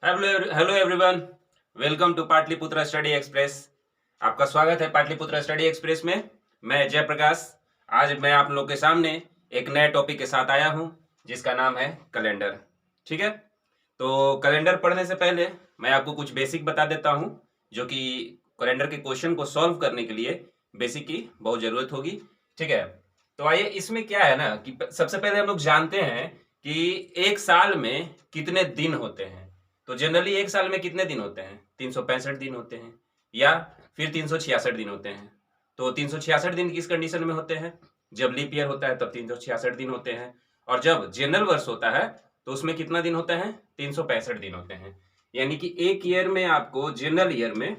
Hello everyone. Welcome to Pataliputra study express. आपका स्वागत है पाटलिपुत्र स्टडी एक्सप्रेस में। मैं जयप्रकाश। आज मैं आप लोग के सामने एक नए टॉपिक के साथ आया हूं जिसका नाम है कैलेंडर। ठीक है, तो कैलेंडर पढ़ने से पहले मैं आपको कुछ बेसिक बता देता हूं जो कि कैलेंडर के क्वेश्चन को सॉल्व करने के लिए बेसिक की बहुत ज़रूरत होगी। ठीक है, तो आइए, इसमें क्या है ना कि सबसे पहले हम लोग जानते हैं कि एक साल में कितने दिन होते हैं। तो जनरली एक साल में कितने दिन होते हैं? 365 दिन होते हैं या फिर 366 दिन होते हैं। तो 366 दिन किस कंडीशन में होते हैं? जब लीप ईयर होता है तब 366 दिन होते हैं, और जब जनरल वर्ष होता है तो उसमें कितना दिन होता है? 365 दिन होते हैं। यानी कि एक ईयर में आपको जनरल ईयर में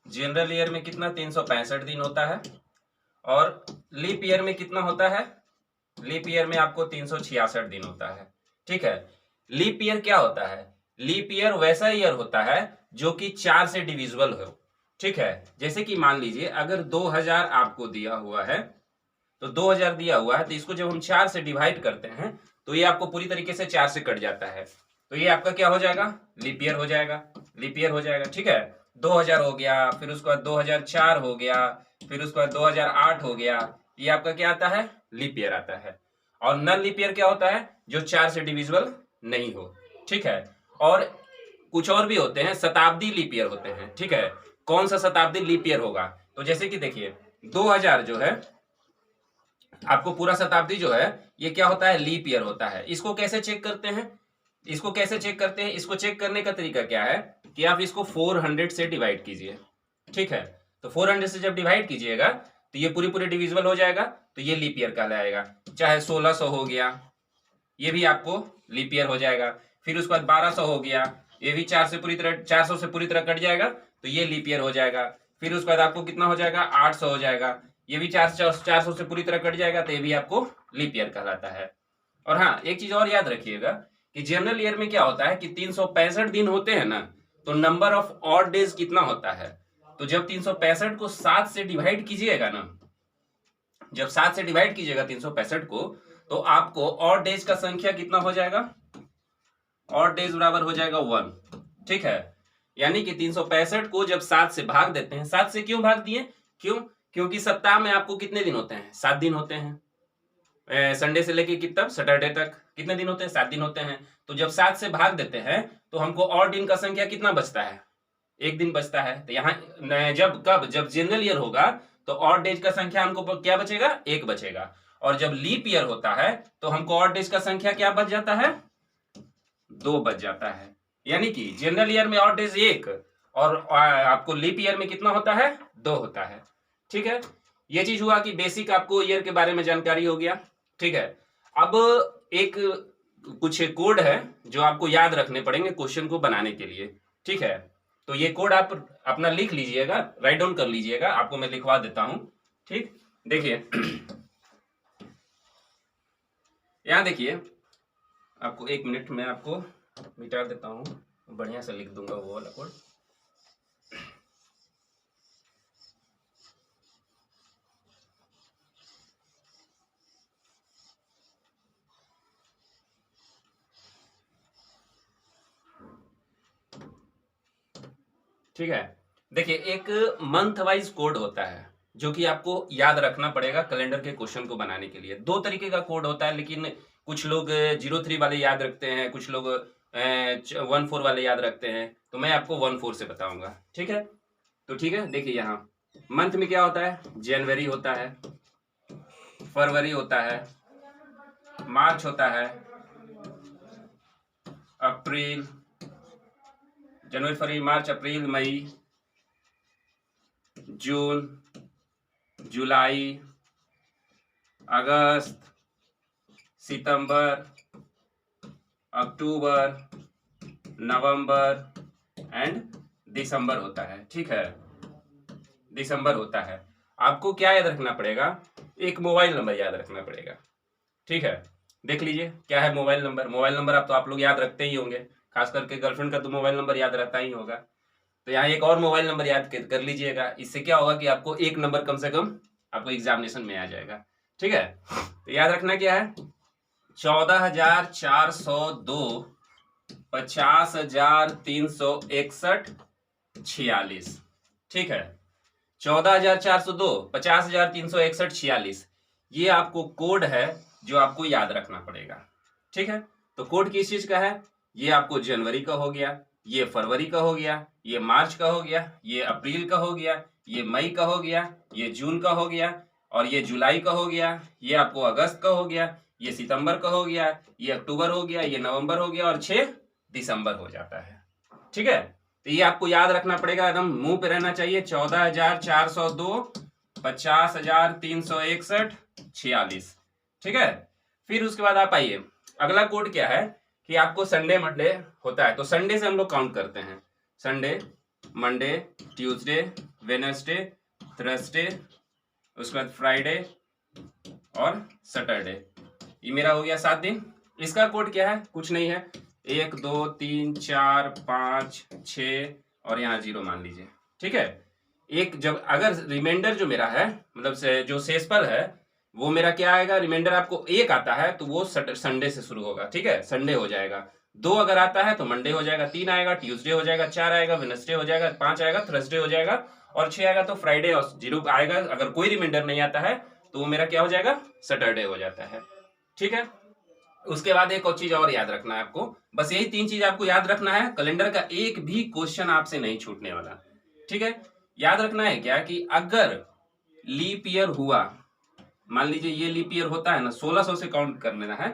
जनरल ईयर में कितना? 365 दिन होता है। और लीप ईयर में कितना होता है? लीप ईयर में आपको 366 दिन होता है। ठीक है, लीप ईयर क्या होता है? लीप ईयर वैसा ईयर होता है जो कि 4 से डिविजिबल हो। ठीक है, जैसे कि मान लीजिए अगर 2000 आपको दिया हुआ है, तो 2000 दिया हुआ है तो इसको जब हम 4 से डिवाइड करते हैं तो ये आपको पूरी तरीके से 4 से कट जाता है। तो ये आपका क्या हो जाएगा? लीप ईयर हो जाएगा। लीप ईयर हो जाएगा। ठीक है, 2000 हो गया, फिर उसके बाद 2004 हो गया, फिर उसके बाद 2008 हो गया। ये आपका क्या आता है? लीप ईयर आता है। और नन लीप ईयर क्या होता है? जो 4 से डिविजिबल नहीं हो। ठीक है, और कुछ और भी होते हैं, शताब्दी लीप ईयर होते हैं। ठीक है, कौन सा शताब्दी लीप ईयर होगा? तो जैसे कि देखिए 2000 जो है आपको पूरा शताब्दी जो है ये क्या होता है? लीप ईयर होता है। इसको कैसे चेक करते हैं? इसको चेक करने का तरीका क्या है कि आप इसको 400 से डिवाइड कीजिए। ठीक है, तो 400 से जब डिवाइड कीजिएगा तो ये पूरी पूरी डिविजिबल हो जाएगा, तो ये लीप ईयर कहलाएगा। चाहे 1600 हो गया, ये भी आपको लीप ईयर हो जाएगा। फिर उसके बाद 1200 हो गया, ये भी 400 से पूरी तरह कट जाएगा, तो ये लीप ईयर हो जाएगा। फिर उसके बाद आपको कितना हो जाएगा? 800 हो जाएगा, ये भी 400 से पूरी तरह कट जाएगा, तो ये भी आपको लीप ईयर कहलाता है। और हाँ, एक चीज और याद रखिएगा कि जनरल ईयर में क्या होता है कि 365 दिन होते हैं ना, तो नंबर ऑफ ऑड डेज कितना होता है? तो जब 365 को 7 से डिवाइड कीजिएगा ना, जब 7 से डिवाइड कीजिएगा 365 को, तो आपको ऑड डेज का संख्या कितना हो जाएगा? ऑड डेज बराबर हो जाएगा 1। ठीक है, यानी कि 365 को जब 7 से भाग देते हैं, 7 से क्यों भाग दिए? क्यों? क्योंकि सप्ताह में आपको कितने दिन होते हैं? 7 दिन होते हैं। संडे से लेके कितना सैटरडे तक कितने दिन होते हैं? 7 दिन होते हैं। तो जब 7 से भाग देते हैं तो हमको और दिन का संख्या कितना बचता है? एक दिन बचता है। तो यहाँ जब जनरल ईयर होगा तो ऑड डेज का संख्या हमको क्या बचेगा? एक बचेगा। और जब लीप ईयर होता है तो हमको ऑड डेज का संख्या क्या बच जाता है? 2 बच जाता है। यानी कि जनरल ईयर में ऑड डेज 1 और आपको लीप ईयर में कितना होता है? 2 होता है। ठीक है, ये चीज हुआ कि बेसिक आपको ईयर के बारे में जानकारी हो गया। ठीक है, अब एक कुछ कोड है जो आपको याद रखने पड़ेंगे क्वेश्चन को बनाने के लिए। ठीक है, तो ये कोड आप अपना लिख लीजिएगा, राइट डाउन कर लीजिएगा, आपको मैं लिखवा देता हूं। ठीक, देखिए यहां देखिए, आपको 1 मिनट में आपको मिटा देता हूं, बढ़िया से लिख दूंगा वो वाला कोड। ठीक है, देखिए एक मंथ वाइज कोड होता है जो कि आपको याद रखना पड़ेगा कैलेंडर के क्वेश्चन को बनाने के लिए। 2 तरीके का कोड होता है, लेकिन कुछ लोग 03 वाले याद रखते हैं, कुछ लोग 14 वाले याद रखते हैं, तो मैं आपको 14 से बताऊंगा। ठीक है, तो ठीक है, देखिए यहाँ मंथ में क्या होता है? जनवरी होता है, फरवरी होता है, मार्च होता है, अप्रैल, जनवरी फरवरी मार्च अप्रैल मई, जून, जुलाई, अगस्त, सितंबर, अक्टूबर, नवंबर एंड दिसंबर होता है। ठीक है, दिसंबर होता है। आपको क्या याद रखना पड़ेगा? एक मोबाइल नंबर याद रखना पड़ेगा। ठीक है, देख लीजिए क्या है मोबाइल नंबर। मोबाइल नंबर आप लोग याद रखते ही होंगे, खास करके गर्लफ्रेंड का तो मोबाइल नंबर याद रहता ही होगा। तो यहाँ एक और मोबाइल नंबर याद कर लीजिएगा। इससे क्या होगा कि आपको एक नंबर कम से कम आपको एग्जामिनेशन में आ जाएगा। ठीक है, तो याद रखना क्या है? 14,402, 50,361, 46। ठीक है, 14,402, 50,361, 46, ये आपको कोड है जो आपको याद रखना पड़ेगा। ठीक है, तो कोड किस चीज का है? ये आपको जनवरी का हो गया, ये फरवरी का हो गया, ये मार्च का हो गया, ये अप्रैल का हो गया, ये मई का हो गया, ये जून का हो गया, और ये जुलाई का हो गया, ये आपको अगस्त का हो गया, ये सितंबर का हो गया, ये अक्टूबर हो गया, ये नवंबर हो गया, और 6 दिसंबर हो जाता है। ठीक है, तो ये आपको याद रखना पड़ेगा, एकदम मुंह पे रहना चाहिए। 14,402, 50,361, 46। ठीक है, फिर उसके बाद आप आइए, अगला कोड क्या है कि आपको संडे मंडे होता है, तो संडे से हम लोग काउंट करते हैं। Sunday, Monday, Tuesday, Wednesday, Thursday, उसके बाद फ्राइडे और सैटरडे, ये मेरा हो गया 7 दिन। इसका कोड क्या है? कुछ नहीं है, 1 2 3 4 5 6 और यहाँ 0 मान लीजिए। ठीक है, एक जब अगर रिमाइंडर जो मेरा है, मतलब से जो शेषफल है वो मेरा क्या आएगा, रिमाइंडर आपको 1 आता है तो वो संडे से शुरू होगा। ठीक है, संडे हो जाएगा। 2 अगर आता है तो मंडे हो जाएगा, 3 आएगा ट्यूसडे हो जाएगा, 4 आएगा वेडनेसडे हो जाएगा, 5 आएगा थर्सडे हो जाएगा, और 6 आएगा तो फ्राइडे, और 0 आएगा अगर कोई रिमाइंडर नहीं आता है तो वो मेरा क्या हो जाएगा, सैटरडे हो जाता है। ठीक है, उसके बाद एक और चीज और याद रखना है आपको, बस यही 3 चीज आपको याद रखना है। कैलेंडर का एक भी क्वेश्चन आपसे नहीं छूटने वाला। ठीक है, याद रखना है क्या कि अगर लीप ईयर हुआ, मान लीजिए ये लीप ईयर होता है ना, 1600 से काउंट कर लेना है,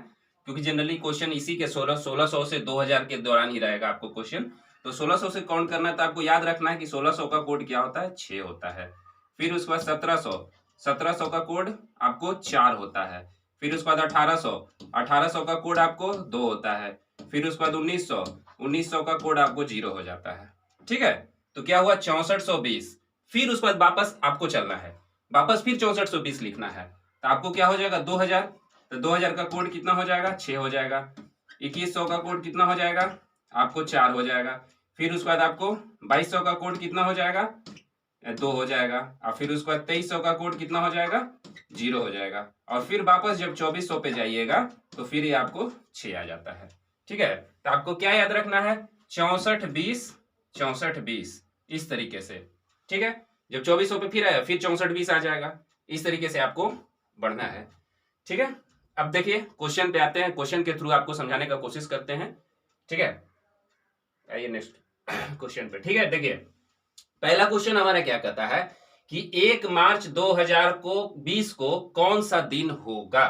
क्योंकि जनरली क्वेश्चन इसी के 1600 से 2000 के दौरान ही रहेगा आपको क्वेश्चन। तो 1600 से काउंट करना है, तो आपको याद रखना है कि 1600 का कोड क्या होता है, 6 होता है। फिर उसके बाद 1700 का कोड आपको 4 होता है। फिर उसके बाद 1800 का कोड आपको 2 होता है। फिर उसके बाद 1900 का कोड आपको 0 हो जाता है। ठीक है, तो क्या हुआ, 6420। फिर उसके बाद वापस आपको चलना है, वापस फिर 6420 लिखना है, तो आपको क्या हो जाएगा, 2000। तो 2000 का कोड कितना हो जाएगा, 6 हो जाएगा। 2100 का कोड कितना हो जाएगा, आपको 4 हो जाएगा। फिर उसके बाद आपको 2200 का कोड कितना हो जाएगा, 2 हो जाएगा। और फिर उसके बाद 2300 का कोड कितना हो जाएगा, 0 हो जाएगा। और फिर वापस जब 2400 पे जाइएगा तो फिर ये आपको 6 आ जाता है। ठीक है, तो आपको क्या याद रखना है, 6420, 6420, इस तरीके से। ठीक है, जब 2400 पे फिर आया फिर 6420 आ जाएगा। इस तरीके से आपको बढ़ना है। ठीक है, अब देखिए क्वेश्चन पे आते हैं, क्वेश्चन के थ्रू आपको समझाने का कोशिश करते हैं। ठीक है, आइए नेक्स्ट क्वेश्चन पे। ठीक है, देखिए पहला क्वेश्चन हमारा क्या कहता है कि 1 मार्च 2020 को कौन सा दिन होगा।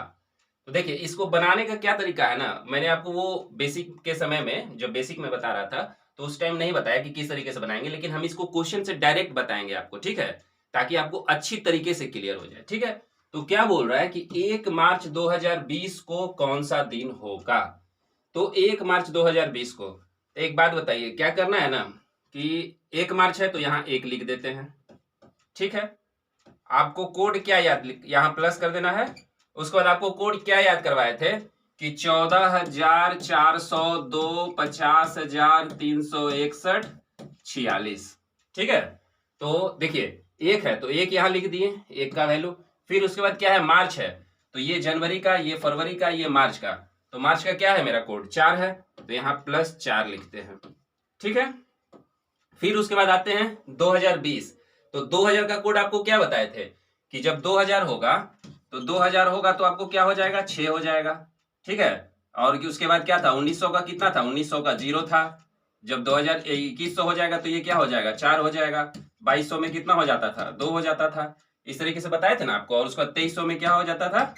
तो देखिए इसको बनाने का क्या तरीका है ना, मैंने आपको वो बेसिक के समय में, जब बेसिक में बता रहा था तो उस टाइम नहीं बताया कि किस तरीके से बनाएंगे, लेकिन हम इसको क्वेश्चन से डायरेक्ट बताएंगे आपको। ठीक है, ताकि आपको अच्छी तरीके से क्लियर हो जाए। ठीक है, तो क्या बोल रहा है कि 1 मार्च 2020 को कौन सा दिन होगा। तो 1 मार्च 2020 को, एक बात बताइए क्या करना है ना, कि 1 मार्च है तो यहाँ 1 लिख देते हैं। ठीक है, आपको कोड क्या याद, यहाँ प्लस कर देना है। उसके बाद आपको कोड क्या याद करवाए थे कि 14,402, 50,361, 46। ठीक है, तो देखिए 1 है तो 1 यहाँ लिख दिए, 1 का वैल्यू। फिर उसके बाद क्या है, मार्च है तो ये जनवरी का, ये फरवरी का, ये मार्च का। तो मार्च का क्या है मेरा कोड, 4 है, तो यहाँ +4 लिखते हैं। ठीक है, फिर उसके बाद आते हैं 2020। तो 2000 का कोड आपको क्या बताए थे कि जब 2000 होगा तो 2000 होगा तो आपको क्या हो जाएगा, 6 हो जाएगा। ठीक है, और उसके बाद क्या था, 1900 का कितना था, 1900 का 0 था। जब 2100 हो जाएगा तो ये क्या हो जाएगा, 4 हो जाएगा। 2200 में कितना हो जाता था, 2 हो जाता था। इस तरीके से बताए थे ना आपको। और उसका 2300 में क्या हो जाता था,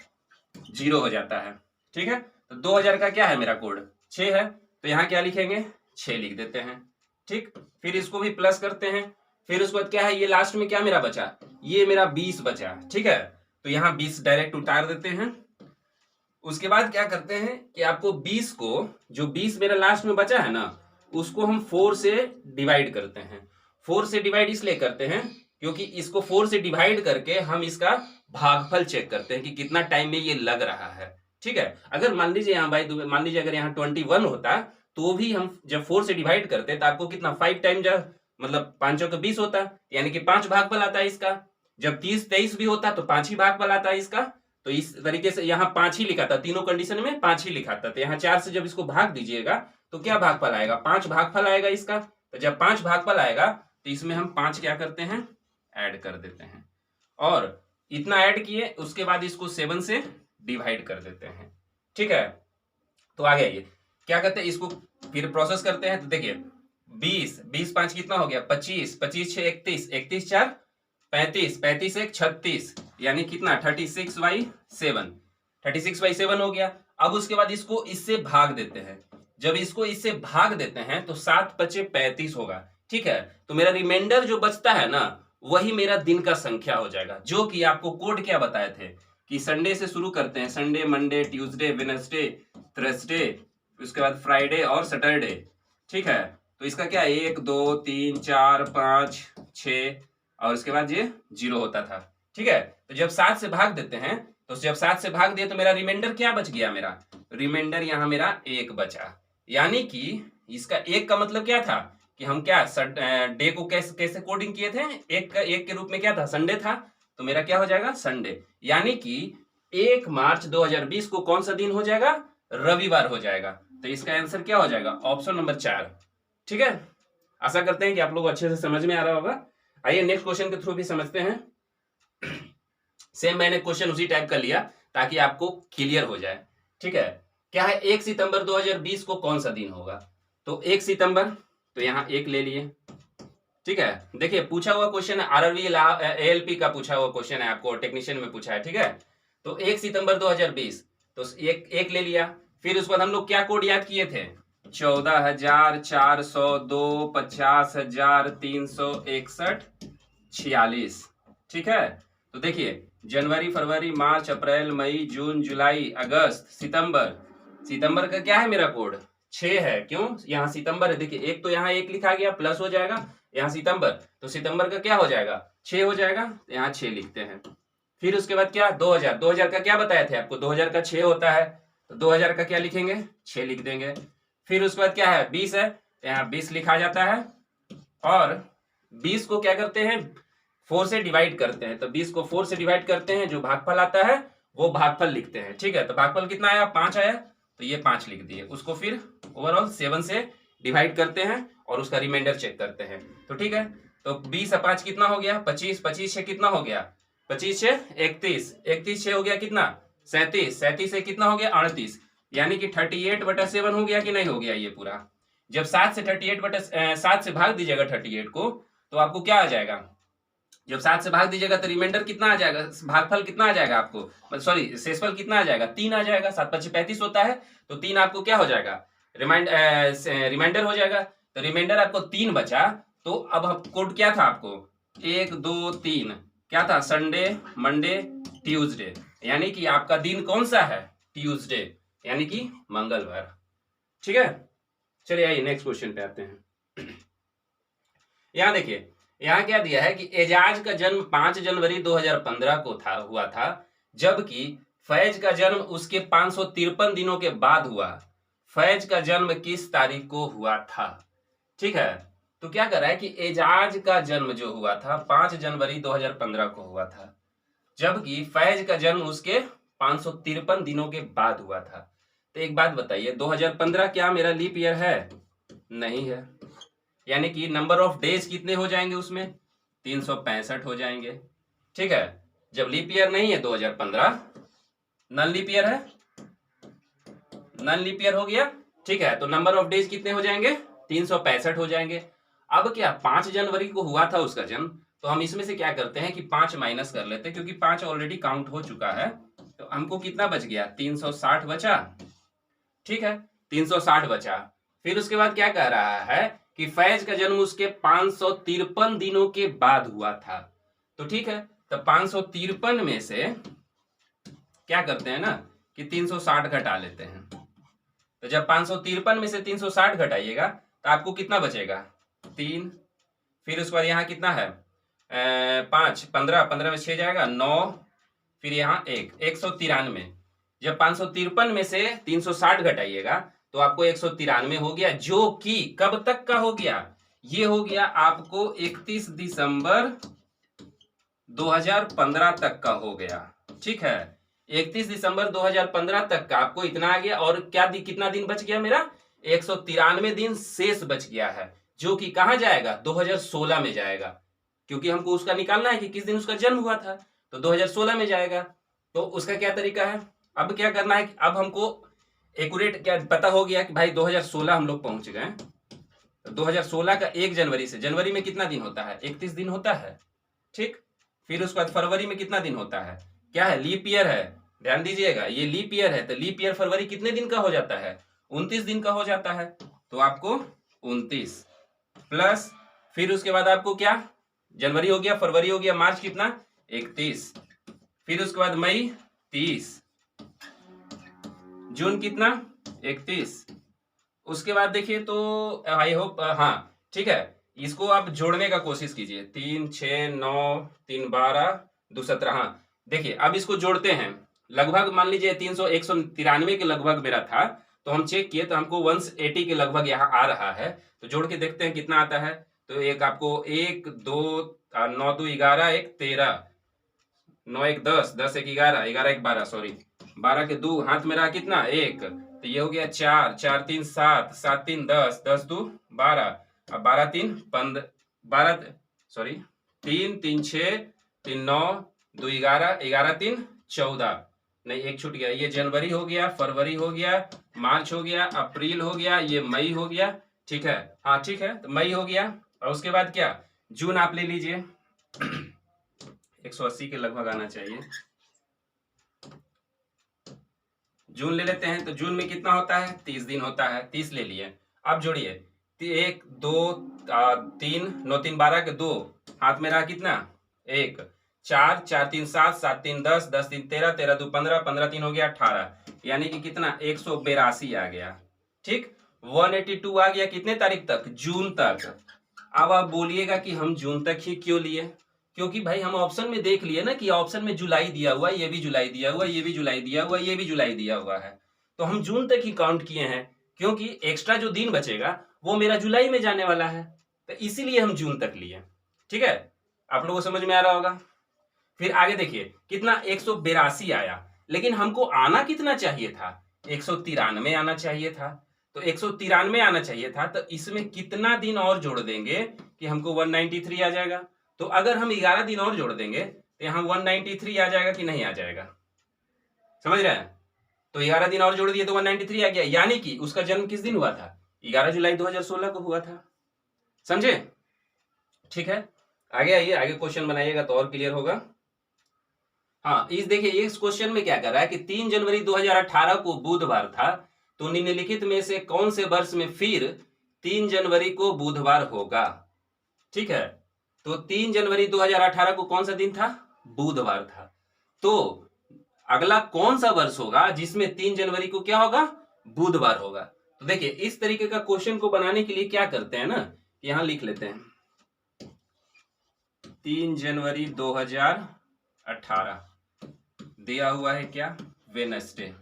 0 हो जाता है। ठीक है, तो 2000 का क्या है मेरा कोड, 6 है, तो यहाँ क्या लिखेंगे, 6 लिख देते हैं। ठीक, फिर इसको भी प्लस करते हैं। फिर उसके बाद क्या है, ये लास्ट में क्या मेरा बचा, ये मेरा 20 बचा। ठीक है, तो यहाँ 20 डायरेक्ट उतार देते हैं। उसके बाद क्या करते हैं कि आपको 20 को, जो 20 मेरा लास्ट में बचा है ना, उसको हम 4 से डिवाइड करते हैं। 4 से डिवाइड इसलिए करते हैं क्योंकि इसको 4 से डिवाइड करके हम इसका भागफल चेक करते हैं कि कितना टाइम में ये लग रहा है। ठीक है, अगर मान लीजिए यहाँ भाई, मान लीजिए अगर यहाँ 21 होता तो भी हम जब 4 से डिवाइड करते तो आपको कितना, 5 टाइम जब, मतलब 5 का 20 होता, यानी कि 5 भागफल आता है इसका। जब 30 23 भी होता तो 5 ही भागफल आता है इसका। तो इस तरीके से यहाँ 5 ही लिखा था, तीनों कंडीशन में 5 ही लिखा था। तो यहाँ 4 से जब इसको भाग दीजिएगा तो क्या भागफल आएगा, 5 भागफल आएगा इसका। तो जब 5 भागफल आएगा तो इसमें हम 5 क्या करते हैं, ऐड कर देते हैं, और इतना ऐड किए उसके बाद इसको 7 से डिवाइड कर देते हैं। ठीक है, तो आगे आइए क्या करते हैं, इसको फिर प्रोसेस करते हैं। तो देखिए 20 5 कितना हो गया, 25 25 6 31 31 4 35 35 1 36, यानी कितना 36/7 36/7 हो गया। अब उसके बाद इसको इससे भाग देते हैं। जब इसको इससे भाग देते हैं तो 7 5 35 होगा। ठीक है, तो मेरा रिमाइंडर जो बचता है ना वही मेरा दिन का संख्या हो जाएगा, जो कि आपको कोड क्या बताए थे कि संडे से शुरू करते हैं, Sunday Monday Tuesday Wednesday Thursday, उसके बाद फ्राइडे और सैटरडे। ठीक है, तो इसका क्या 1 2 3 4 5 6 और उसके बाद ये 0 होता था। ठीक है, तो जब 7 से भाग देते हैं तो जब 7 से भाग दिए तो मेरा रिमाइंडर क्या बच गया, मेरा रिमाइंडर यहाँ मेरा 1 बचा। यानी कि इसका 1 का मतलब क्या था कि हम क्या डे को कैसे कैसे कोडिंग किए थे, एक के रूप में क्या था, संडे था, तो मेरा क्या हो जाएगा संडे। यानी कि 1 मार्च 2020 को कौन सा दिन हो जाएगा, रविवार हो जाएगा। तो इसका आंसर क्या हो जाएगा, ऑप्शन नंबर 4। ठीक है, आशा करते हैं कि आप लोग अच्छे से समझ में आ रहा होगा। आइए नेक्स्ट क्वेश्चन के थ्रू भी समझते हैं। सेम मैंने क्वेश्चन उसी टाइप का लिया ताकि आपको क्लियर हो जाए। ठीक है, क्या है 1 सितंबर 2020 को कौन सा दिन होगा, तो 1 सितंबर, तो यहाँ 1 ले लिए। ठीक है, देखिए पूछा हुआ क्वेश्चन है, आरआरबी एएलपी का पूछा हुआ क्वेश्चन है, आपको टेक्नीशियन में पूछा है। ठीक है, तो 1 सितंबर 2020, तो एक ले लिया। फिर उसके बाद हम लोग क्या कोड याद किए थे, 14,402 50,361 46। ठीक है, तो देखिए जनवरी फरवरी मार्च अप्रैल मई जून जुलाई अगस्त सितंबर, सितंबर का क्या है मेरा कोड 6 है। क्यों, यहाँ सितंबर है, देखिए एक तो यहाँ 1 लिखा गया प्लस हो जाएगा, यहाँ सितंबर, तो सितंबर का क्या हो जाएगा 6 हो जाएगा, तो यहाँ 6 लिखते हैं। फिर उसके बाद क्या 2000 का क्या बताए थे आपको, 2000 का 6 होता है, तो 2000 का क्या लिखेंगे 6 लिख देंगे। फिर उसके बाद क्या है 20 है, तो यहाँ 20 लिखा जाता है, और 20 को क्या करते हैं 4 से डिवाइड करते हैं। तो 20 को 4 से डिवाइड करते हैं, जो भागफल आता है वो भागफल लिखते हैं। ठीक है, तो भागफल कितना आया 5 आया, तो ये 5 लिख दिए। उसको फिर ओवरऑल 7 से डिवाइड करते हैं और उसका रिमाइंडर चेक करते हैं। तो ठीक है, तो 20 और 5 कितना हो गया 25, 25 से कितना हो गया 25 से 31, 31 से हो गया कितना 37, 37 से कितना हो गया 38, यानी कि 38/7 हो गया कि नहीं हो गया ये पूरा। जब 7 से 7 से भाग दीजिएगा 38 को, तो आपको क्या आ जाएगा, जब 7 से भाग दीजिएगा तो रिमाइंडर कितना आ जाएगा, भागफल कितना आ जाएगा आपको, सॉरी शेषफल कितना आ जाएगा 3 आ जाएगा। 7 5 35 होता है, तो 3 आपको क्या हो जाएगा रिमाइंडर हो जाएगा। तो रिमाइंडर आपको 3 बचा। तो अब कोड क्या था आपको 1 2 3 क्या था, संडे मंडे ट्यूसडे, यानी कि आपका दिन कौन सा है ट्यूसडे, यानी कि मंगलवार। ठीक है, चलिए आइए नेक्स्ट क्वेश्चन पे आते हैं। यहां देखिए, यहाँ क्या दिया है कि एजाज का जन्म 5 जनवरी 2015 को हुआ था, जबकि फैज का जन्म उसके 553 दिनों के बाद हुआ। फैज का जन्म किस तारीख को हुआ था। ठीक है, तो क्या कर रहा है कि एजाज का जन्म जो हुआ था 5 जनवरी 2015 को हुआ था, जबकि फैज का जन्म उसके 553 दिनों के बाद हुआ था। तो एक बात बताइए 2015 क्या मेरा लीप ईयर है, नहीं है, यानी कि नंबर ऑफ डेज कितने हो जाएंगे उसमें 365 हो जाएंगे। ठीक है, जब लीप ईयर नहीं है 2015 नन लीप ईयर है, नन लीप ईयर हो गया। ठीक है, तो नंबर ऑफ डेज कितने हो जाएंगे 365 हो जाएंगे। अब क्या 5 जनवरी को हुआ था उसका जन्म, तो हम इसमें से क्या करते हैं कि 5 माइनस कर लेते हैं, क्योंकि 5 ऑलरेडी काउंट हो चुका है। तो हमको कितना बच गया 360 बचा। ठीक है, 360 बचा। फिर उसके बाद क्या कह रहा है कि फैज का जन्म उसके 553 दिनों के बाद हुआ था। तो ठीक है, तो 553 में से क्या करते हैं ना कि 360 घटा लेते हैं। तो जब 553 में से 360 घटाइएगा तो आपको कितना बचेगा 3। फिर उसके बाद यहाँ कितना है 5 15 15 में 6 जाएगा 9, फिर यहाँ 193। जब 553 में से 360 घटाइएगा तो आपको 193 हो गया, जो कि कब तक का हो गया, ये हो गया आपको 31 दिसंबर 2015 तक का हो गया। ठीक है, 31 दिसंबर 2015 तक का आपको इतना आ गया, और कितना दिन बच गया मेरा, 193 दिन शेष बच गया है, जो कि कहां जाएगा, 2016 में जाएगा, क्योंकि हमको उसका निकालना है कि किस दिन उसका जन्म हुआ था, तो 2016 में जाएगा। तो उसका क्या तरीका है, अब क्या करना है, अब हमको एक्यूरेट क्या पता हो गया कि भाई 2016 हम लोग पहुंच गए। तो 2016 का 1 जनवरी से, जनवरी में कितना दिन होता है, 31 दिन होता है, ठीक। फिर उसके बाद फरवरी में कितना दिन होता है, क्या है, लीप ईयर है, ध्यान दीजिएगा, ये लीप ईयर है, तो लीप ईयर फरवरी कितने दिन का हो जाता है, 29 दिन का हो जाता है। तो आपको 29 प्लस, फिर उसके बाद आपको क्या, जनवरी हो गया, फरवरी हो गया, मार्च कितना, 31, फिर उसके बाद मई 30, जून कितना, 31। उसके बाद देखिए तो आई होप, हाँ ठीक है, इसको आप जोड़ने का कोशिश कीजिए, 3 6 9 3 12 2 17। हाँ देखिए अब इसको जोड़ते हैं, लगभग मान लीजिए 193 के लगभग मेरा था, तो हम चेक किए तो हमको 180 के लगभग यहाँ आ रहा है। तो जोड़ के देखते हैं कितना आता है। तो एक आपको 1 2 9 2 11 1 13 9 1 10 10 1 11 11 1 12 सॉरी 12 के 2 हाथ में रहा कितना, 1, तो ये हो गया 4 4 3 7 7 3 10 10 2 12, अब 12 3 15 12 सॉरी 3 3 6 3 9 2 11 11 3 14, नहीं एक छूट गया, ये जनवरी हो गया, फरवरी हो गया, मार्च हो गया, अप्रैल हो गया, ये मई हो गया, ठीक है, हाँ ठीक है, तो मई हो गया। और उसके बाद क्या, जून आप ले लीजिए 180 के लगभग आना चाहिए, जून ले लेते हैं। तो जून में कितना होता है, 30 दिन होता है, 30 ले लिए। अब जोड़िए 1 2 3 9 3 12 के 2 हाथ में रहा कितना, 1 4 4 3 7 7 3 10 10 3 13 13 2 15 15 3 हो गया 18, यानी कि कितना 182 आ गया, ठीक। 182 आ गया कितने तारीख तक, जून तक। अब आप बोलिएगा कि हम जून तक ही क्यों लिए, क्योंकि भाई हम ऑप्शन में देख लिए ना कि ऑप्शन में जुलाई दिया हुआ, ये भी जुलाई दिया हुआ, ये भी जुलाई दिया हुआ, ये भी जुलाई दिया हुआ है, तो हम जून तक ही काउंट किए हैं, क्योंकि एक्स्ट्रा जो दिन बचेगा वो मेरा जुलाई में जाने वाला है, तो इसीलिए हम जून तक लिए, ठीक है। आप लोगों को समझ में आ रहा होगा। फिर आगे देखिए कितना 182 आया, लेकिन हमको आना कितना चाहिए था, 193 आना चाहिए था। तो 193 आना चाहिए था, तो इसमें कितना दिन और जोड़ देंगे कि हमको 193 आ जाएगा। तो अगर हम 11 दिन और जोड़ देंगे तो यहाँ 193 आ जाएगा कि नहीं आ जाएगा, समझ रहे हैं। तो 11 दिन और जोड़ दिए तो 193 आ गया, यानी कि उसका जन्म किस दिन हुआ था, 11 जुलाई 2016 को हुआ था, समझे, ठीक है। आगे आइए, आगे क्वेश्चन बनाइएगा तो और क्लियर होगा। हाँ इस देखिए इस क्वेश्चन में क्या कर रहा है कि 3 जनवरी 2018 को बुधवार था, तो निम्नलिखित में से कौन से वर्ष में फिर 3 जनवरी को बुधवार होगा, ठीक है। तो 3 जनवरी 2018 को कौन सा दिन था, बुधवार था। तो अगला कौन सा वर्ष होगा जिसमें 3 जनवरी को क्या होगा, बुधवार होगा। तो देखिए इस तरीके का क्वेश्चन को बनाने के लिए क्या करते हैं ना, यहां लिख लेते हैं 3 जनवरी 2018 दिया हुआ है क्या, वेडनेसडे,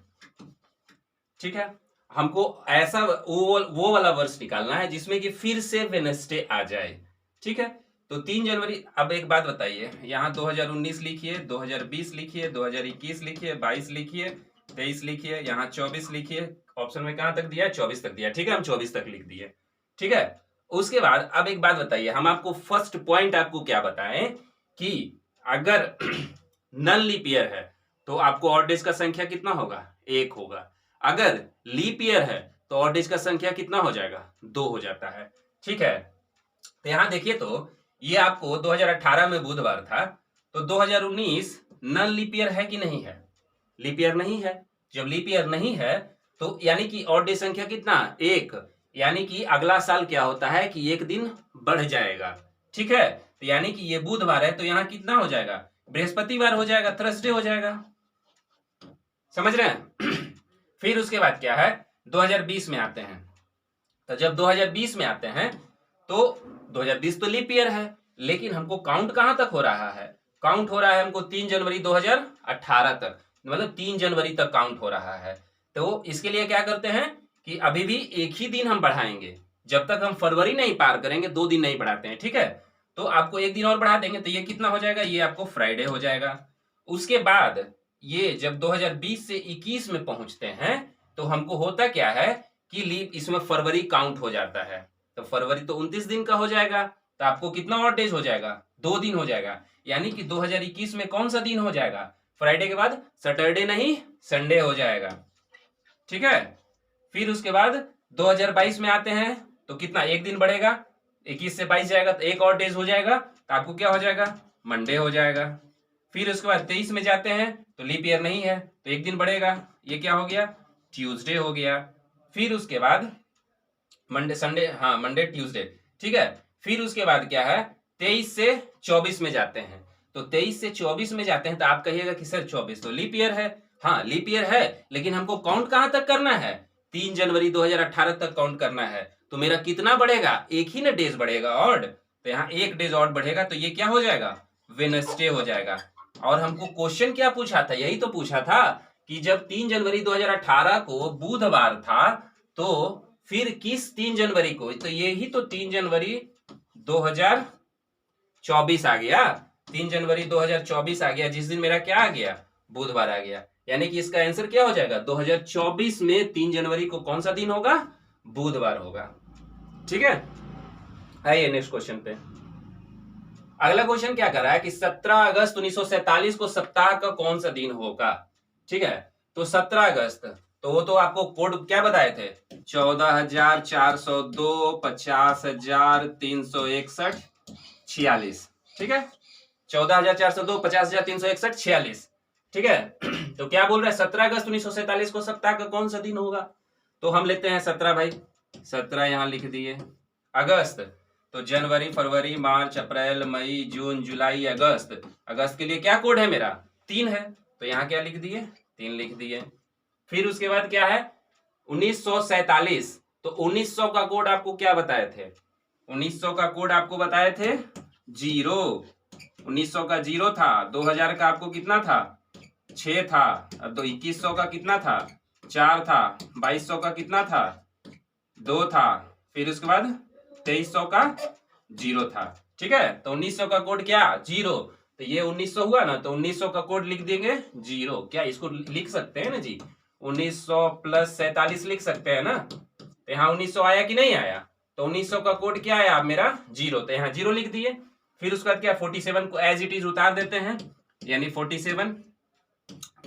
ठीक है। हमको ऐसा वो वाला वर्ष निकालना है जिसमें कि फिर से वेडनेसडे आ जाए, ठीक है। तो 3 जनवरी, अब एक बात बताइए, यहाँ 2019 लिखिए, 2020 लिखिए, 2021 लिखिए, 22 लिखिए, 23 लिखिए, यहाँ 24 लिखिए, ऑप्शन में कहां तक दिया है, 24 तक दिया, ठीक है, हम 24 तक लिख दिए, ठीक है। उसके बाद अब एक बात बताइए, हम आपको फर्स्ट पॉइंट आपको क्या बताएं कि अगर नन लीप ईयर है तो आपको ऑड डेज का संख्या कितना होगा, 1 होगा। अगर लीप ईयर है तो ऑड डेज का संख्या कितना हो जाएगा, 2 हो जाता है, ठीक है। तो यहां देखिए तो ये आपको 2018 में बुधवार था, तो 2019 नन लीप ईयर है कि नहीं है, लीप ईयर नहीं है। जब लीप ईयर नहीं है तो यानी कि ऑड डे संख्या कितना, 1, यानी कि अगला साल क्या होता है कि 1 दिन बढ़ जाएगा, ठीक है। तो यानी कि ये बुधवार है तो यहाँ कितना हो जाएगा, बृहस्पतिवार हो जाएगा, थर्सडे हो जाएगा, समझ रहे हैं। फिर उसके बाद क्या है, 2020 में आते हैं। तो जब 2020 में आते हैं तो 2020 तो लीप ईयर है, लेकिन हमको काउंट कहां तक हो रहा है, काउंट हो रहा है हमको 3 जनवरी 2018 तक, मतलब 3 जनवरी तक काउंट हो रहा है। तो इसके लिए क्या करते हैं कि अभी भी एक ही दिन हम बढ़ाएंगे, जब तक हम फरवरी नहीं पार करेंगे 2 दिन नहीं बढ़ाते हैं, ठीक है। तो आपको 1 दिन और बढ़ा देंगे तो ये कितना हो जाएगा, ये आपको फ्राइडे हो जाएगा। उसके बाद ये जब 2020 से 21 में पहुंचते हैं तो हमको होता क्या है कि लीप इसमें फरवरी काउंट हो जाता है। तो फरवरी तो 29 दिन का हो जाएगा, तो आपको कितना और डेज हो जाएगा, 2 दिन हो जाएगा। यानी कि 2021 में कौन सा दिन हो जाएगा, फ्राइडे के बाद सैटरडे नहीं संडे हो जाएगा। ठीक है, फिर उसके बाद 2022 में आते हैं तो कितना, एक दिन बढ़ेगा, 21 से 22 जाएगा तो एक और डेज हो जाएगा, तो आपको क्या हो जाएगा, मंडे हो जाएगा। फिर उसके बाद 23 में जाते हैं तो लीप ईयर नहीं है तो एक दिन बढ़ेगा, ये क्या हो गया, ट्यूसडे हो गया। फिर उसके बाद मंडे संडे, हाँ मंडे ट्यूसडे, ठीक है। फिर उसके बाद क्या है, 23 से 24 में जाते हैं, तो 23 से 24 में जाते हैं तो आप कहिएगा कि सर 24 तो लीप ईयर है। हाँ लीप ईयर है, लेकिन हमको काउंट कहां तक करना है, 3 जनवरी 2018 तक काउंट करना है। तो मेरा कितना बढ़ेगा, एक ही ना डेज बढ़ेगा ऑड, तो यहाँ एक डेज ऑड बढ़ेगा, तो ये क्या हो जाएगा, वेडनेसडे हो जाएगा। और हमको क्वेश्चन क्या पूछा था, यही तो पूछा था कि जब 3 जनवरी 2018 को बुधवार था तो फिर किस 3 जनवरी को, तो यही तो 3 जनवरी 2024 आ गया, 3 जनवरी 2024 आ गया, जिस दिन मेरा क्या आ गया, बुधवार आ गया। यानी कि इसका आंसर क्या हो जाएगा, 2024 में 3 जनवरी को कौन सा दिन होगा, बुधवार होगा। ठीक है, आइए नेक्स्ट क्वेश्चन पे। अगला क्वेश्चन क्या कर रहा है कि 17 अगस्त 1947 को सप्ताह का कौन सा दिन होगा। ठीक है, तो 17 अगस्त, तो वो तो आपको कोड क्या बताए थे, 14,402, 50,361, 46। ठीक है, 14,402, 50,361, 46। ठीक है, तो क्या बोल रहा है, 17 अगस्त 1947 को सप्ताह का कौन सा दिन होगा। तो हम लेते हैं 17 भाई, 17 यहां लिख दिए। अगस्त, तो जनवरी, फरवरी, मार्च, अप्रैल, मई, जून, जुलाई, अगस्त। अगस्त के लिए क्या कोड है मेरा, 3 है, तो यहाँ क्या लिख दिए, 3 लिख दिए। फिर उसके बाद क्या है, 1947, तो 1900 का कोड आपको क्या बताए थे, 1900 का कोड आपको बताए थे 0, 1900 का 0 था। 2000 का आपको कितना था, 6 था। अब तो 2100 का कितना था, 4 था। 2200 का कितना था, 2 था। फिर उसके बाद 2300 का 0 था। ठीक है, तो 1900 का कोड क्या, 0, तो ये 1900 हुआ ना, तो 1900 का कोड लिख देंगे 0। क्या इसको लिख सकते हैं ना जी, 1900 प्लस 47 लिख सकते हैं ना, तो यहाँ 1900 आया कि नहीं आया, तो 1900 का कोड क्या आया मेरा, 0, तो यहाँ 0 लिख दिए। फिर उसके बाद क्या, 47 को एज इट इज उतार देते हैं, यानी 47।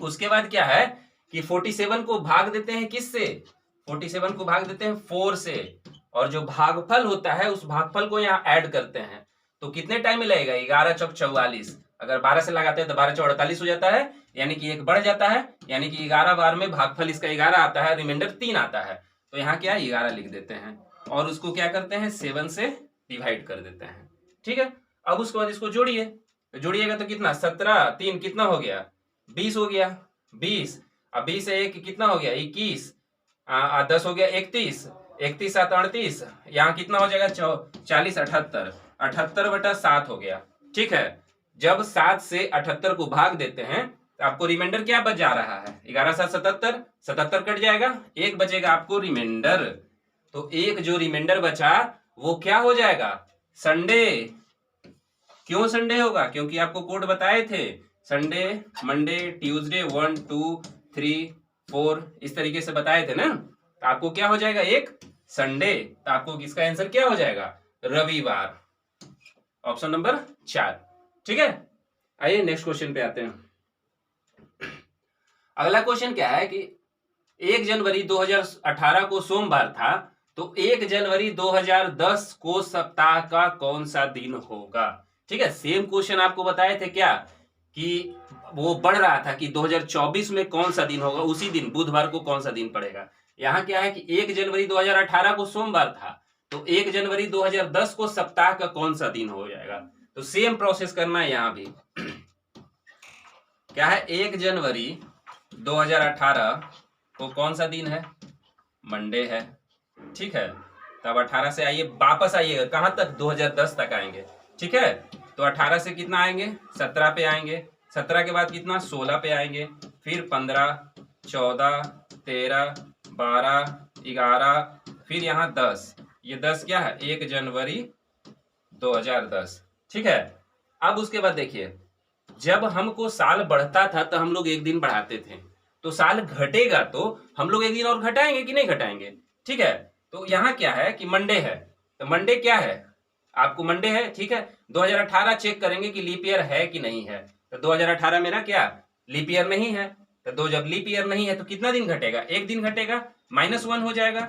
उसके बाद क्या है कि 47 को भाग देते हैं किससे, 47 को भाग देते हैं 4 से, और जो भागफल होता है उस भागफल को यहाँ ऐड करते हैं। तो कितने टाइम में लगेगा, 11 चौक 44, अगर 12 से लगाते हैं तो 12 चौक 48 हो जाता है, यानी कि एक बढ़ जाता है, यानी कि 11 बार में भागफल इसका 11 आता है, रिमाइंडर 3 आता है, तो यहाँ क्या 11 लिख देते हैं, और उसको क्या करते हैं 7 से डिवाइड कर देते हैं। ठीक है, अब उसके बाद इसको जोड़िए, तो जोड़िएगा तो कितना, 17, 3 कितना हो गया, 20 हो गया, 20, अब 20 से 1 कितना हो गया, 21, 10 हो गया 31, 31 7 38, यहाँ कितना हो जाएगा 40, 78, 78/7 हो गया। ठीक है, जब 7 से 78 को भाग देते हैं तो आपको रिमाइंडर क्या बच जा रहा है, 11 7 77, 77 कट जाएगा, एक बचेगा आपको रिमाइंडर। तो एक जो रिमाइंडर बचा वो क्या हो जाएगा, संडे। क्यों संडे होगा, क्योंकि आपको कोड बताए थे, संडे, मंडे, ट्यूसडे, 1 2 3 4 इस तरीके से बताए थे ना, तो आपको क्या हो जाएगा एक संडे, तो आपको इसका आंसर क्या हो जाएगा, रविवार, ऑप्शन नंबर 4। ठीक है, आइए नेक्स्ट क्वेश्चन पे आते हैं। अगला क्वेश्चन क्या है कि 1 जनवरी 2018 को सोमवार था, तो 1 जनवरी 2010 को सप्ताह का कौन सा दिन होगा। ठीक है, सेम क्वेश्चन आपको बताए थे क्या कि वो बढ़ रहा था कि 2024 में कौन सा दिन होगा, उसी दिन बुधवार को कौन सा दिन पड़ेगा। यहाँ क्या है कि 1 जनवरी 2018 को सोमवार था, तो 1 जनवरी 2010 को सप्ताह का कौन सा दिन हो जाएगा। तो सेम प्रोसेस करना है यहाँ भी। क्या है, 1 जनवरी 2018 को कौन सा दिन है, मंडे है। ठीक है, तब 18 से आइए, वापस आइएगा कहां तक, 2010 तक आएंगे। ठीक है, तो 18 से कितना आएंगे, 17 पे आएंगे, 17 के बाद कितना, 16 पे आएंगे, फिर 15, 14, 13, 12, 11, फिर यहाँ 10, ये 10 क्या है, 1 जनवरी 2010। ठीक है, अब उसके बाद देखिए जब हमको साल बढ़ता था तो हम लोग एक दिन बढ़ाते थे, तो साल घटेगा तो हम लोग एक दिन और घटाएंगे कि नहीं घटाएंगे? ठीक है, तो यहाँ क्या है कि मंडे है, तो मंडे क्या है आपको, मंडे है, ठीक है। 2018 चेक करेंगे कि लीप ईयर है कि नहीं है, तो 2018 मेरा क्या लीप ईयर नहीं है, तो दो जब लीप ईयर नहीं है तो कितना दिन घटेगा, एक दिन घटेगा, -1 हो जाएगा,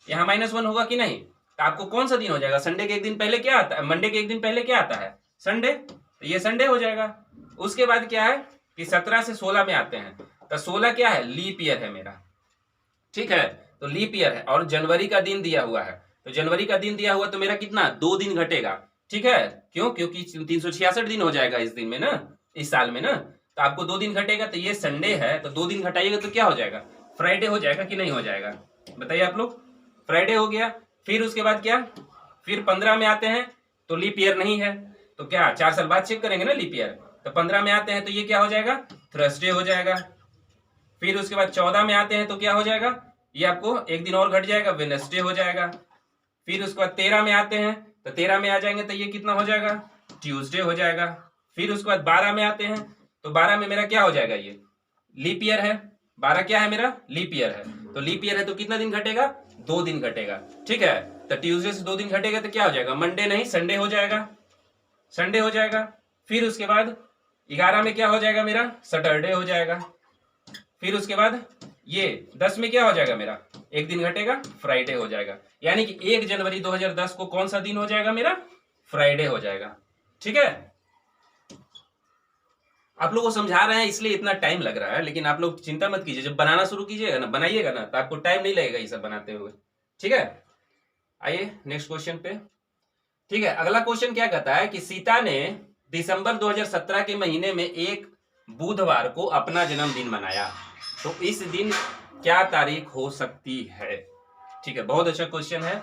यहाँ -1 होगा कि नहीं, तो आपको कौन सा दिन हो जाएगा, संडे के एक दिन पहले क्या आता है, मंडे के एक दिन पहले क्या आता है, संडे, तो ये संडे हो जाएगा। उसके बाद क्या है कि 17 से 16 में आते हैं, तो 16 क्या है, लीप ईयर है मेरा, ठीक है, तो लीप ईयर है और जनवरी का दिन दिया हुआ है, तो जनवरी का दिन दिया हुआ तो मेरा कितना 2 दिन घटेगा, ठीक है, क्यों, क्योंकि 366 दिन हो जाएगा इस दिन में ना, इस साल में ना, तो आपको 2 दिन घटेगा, तो ये संडे है तो 2 दिन घटाइएगा तो क्या हो जाएगा, फ्राइडे हो जाएगा कि नहीं हो जाएगा, बताइए आप लोग, फ्राइडे हो गया। फिर उसके बाद क्या, फिर 15 में आते हैं तो लीप ईयर नहीं है, तो क्या 4 साल बाद चेक करेंगे ना लीप ईयर, तो 15 में आते हैं तो ये क्या हो जाएगा, थर्सडे हो जाएगा। फिर उसके बाद 14 में आते हैं तो क्या हो जाएगा, ये आपको एक दिन और घट जाएगा, वेडनेसडे हो जाएगा। फिर उसके बाद 13 में आते हैं तो 13 में आ जाएंगे तो ये कितना हो जाएगा, ट्यूसडे हो जाएगा। फिर उसके बाद 12 में आते हैं तो 12 में मेरा क्या हो जाएगा, ये लीप ईयर है, 12 क्या है मेरा, लीप ईयर है, तो लीप ईयर है तो कितना दिन घटेगा, 2 दिन घटेगा, ठीक है, तो ट्यूसडे से 2 दिन घटेगा तो क्या हो जाएगा, मंडे नहीं संडे हो जाएगा, संडे हो जाएगा। फिर उसके बाद 11 में क्या हो जाएगा मेरा, सैटरडे हो जाएगा। फिर उसके बाद ये 10 में क्या हो जाएगा मेरा, एक दिन घटेगा, फ्राइडे हो जाएगा, यानी कि 1 जनवरी 2010 को कौन सा दिन हो जाएगा मेरा, फ्राइडे हो जाएगा, ठीक है। आप लोग को समझा रहे हैं इसलिए इतना टाइम लग रहा है, लेकिन आप लोग चिंता मत कीजिए, जब बनाना शुरू कीजिएगा ना, बनाइएगा ना, तो आपको टाइम नहीं लगेगा ये सब बनाते हुए, ठीक है। आइए नेक्स्ट क्वेश्चन पे, ठीक है। अगला क्वेश्चन क्या कहता है कि सीता ने दिसंबर 2017 के महीने में एक बुधवार को अपना जन्मदिन मनाया, तो इस दिन क्या तारीख हो सकती है, ठीक है, बहुत अच्छा क्वेश्चन है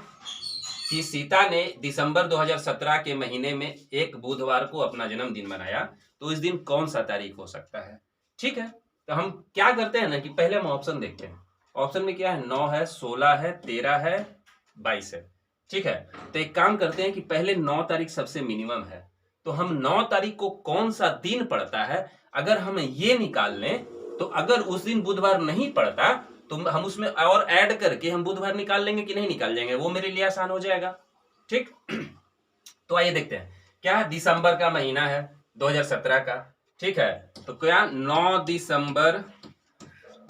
कि सीता ने दिसंबर 2017 के महीने में एक बुधवार को अपना जन्मदिन मनाया, तो इस दिन कौन सा तारीख हो सकता है, ठीक है। तो हम क्या करते हैं ना कि पहले हम ऑप्शन देखते हैं, ऑप्शन में क्या है, 9 है, 16 है, 13 है, 22 है, ठीक है। तो एक काम करते हैं कि पहले 9 तारीख सबसे मिनिमम है, तो हम 9 तारीख को कौन सा दिन पड़ता है, अगर हम ये निकाल लें तो अगर उस दिन बुधवार नहीं पड़ता तो हम उसमें और ऐड करके हम बुधवार निकाल लेंगे कि नहीं निकाल लेंगे, वो मेरे लिए आसान हो जाएगा, ठीक। तो आइए देखते हैं, क्या दिसंबर का महीना है 2017 का, ठीक है, तो क्या 9 दिसंबर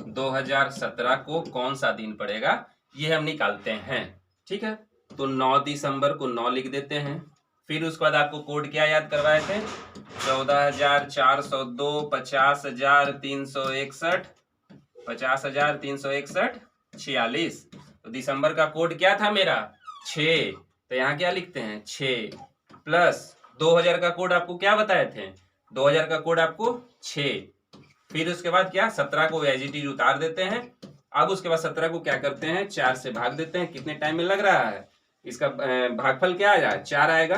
2017 को कौन सा दिन पड़ेगा, ये हम निकालते हैं, ठीक है। तो 9 दिसंबर को 9 लिख देते हैं। फिर उसके बाद आपको कोड क्या याद करवाए थे, 14,402, 50,361, 50,361, 46, तो दिसंबर का कोड क्या था मेरा 6, तो यहाँ क्या लिखते हैं 6 प्लस 2000 का कोड आपको क्या बताए थे, 2000 का कोड आपको 6। फिर उसके बाद क्या 17 को एज इट इज उतार देते हैं। अब उसके बाद 17 को क्या करते हैं 4 से भाग देते हैं, कितने टाइम में लग रहा है, इसका भागफल क्या आएगा 4 आएगा,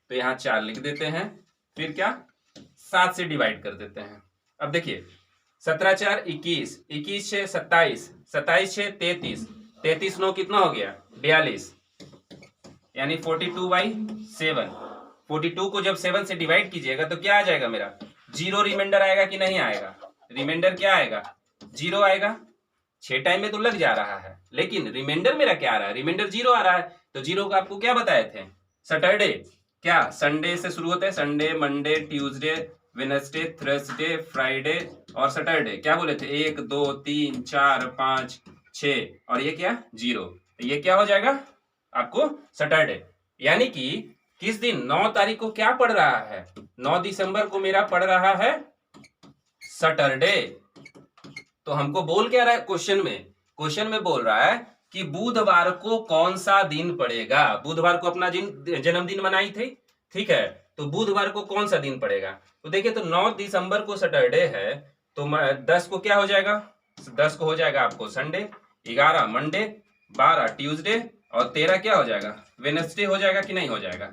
तो यहाँ 4 लिख देते हैं। फिर क्या 7 से डिवाइड कर देते हैं। अब देखिए 17 4 21, 21 6 27, 27 6 33, 33 9 कितना हो गया 42, यानी 42/7। 42 को जब 7 से डिवाइड कीजिएगा तो क्या आ जाएगा मेरा, 0 रिमाइंडर आएगा कि नहीं आएगा, रिमाइंडर क्या आएगा 0 आएगा। 6 टाइम में तो लग जा रहा है, लेकिन रिमाइंडर मेरा क्या आ रहा है, रिमाइंडर 0 आ रहा है, तो 0 का आपको क्या बताए थे सैटरडे, क्या संडे से शुरू होता है, Sunday Monday Tuesday Wednesday Thursday Friday और सैटरडे, क्या बोले थे 1 2 3 4 5 6 और ये क्या 0, तो ये क्या हो जाएगा आपको सैटरडे। यानी कि किस दिन 9 तारीख को क्या पड़ रहा है, 9 दिसंबर को मेरा पड़ रहा है सैटरडे। तो हमको बोल क्या रहा है क्वेश्चन में बोल रहा है कि बुधवार को कौन सा दिन पड़ेगा, बुधवार को अपना जन्मदिन मनाई थी, ठीक है, तो बुधवार को कौन सा दिन पड़ेगा। तो देखिए तो 9 दिसंबर को सैटरडे है, तो 10 को क्या हो जाएगा, 10 को हो जाएगा आपको संडे, 11 मंडे, 12 ट्यूसडे और 13 क्या हो जाएगा वेडनेसडे हो जाएगा कि नहीं हो जाएगा,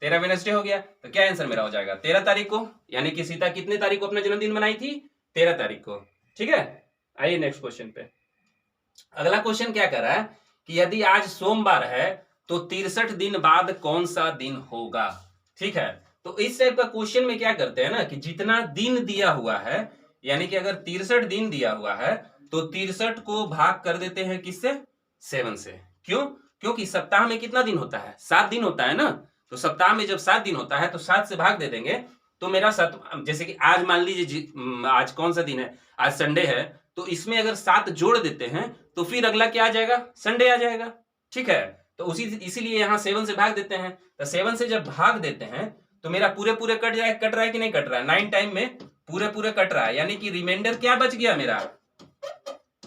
13 वेडनेसडे हो गया। तो क्या आंसर मेरा हो जाएगा 13 तारीख को, यानी कि सीता कितने तारीख को अपना जन्मदिन मनाई थी 13 तारीख को, ठीक है। आइए नेक्स्ट क्वेश्चन पे। अगला क्वेश्चन क्या कर रहा है कि यदि आज सोमवार है तो 63 दिन बाद कौन सा दिन होगा, ठीक है। तो इस टाइप का क्वेश्चन में क्या करते हैं ना कि जितना दिन दिया हुआ है, यानी कि अगर 63 दिन दिया हुआ है तो 63 को भाग कर देते हैं किससे? 7 से। क्यों? क्योंकि सप्ताह में कितना दिन होता है? 7 दिन होता है ना। तो सप्ताह में जब 7 दिन होता है तो 7 से भाग दे देंगे तो मेरा जैसे कि आज मान लीजिए आज कौन सा दिन है? आज संडे है। तो इसमें अगर 7 जोड़ देते हैं तो फिर अगला क्या आ जाएगा? संडे आ जाएगा। ठीक है, तो इसीलिए यहाँ 7 से भाग देते हैं। तो 7 से जब भाग देते हैं तो मेरा पूरे पूरे कट रहा है कि नहीं कट रहा है? 9 टाइम में पूरे पूरे कट रहा है, यानी कि रिमाइंडर क्या बच गया मेरा?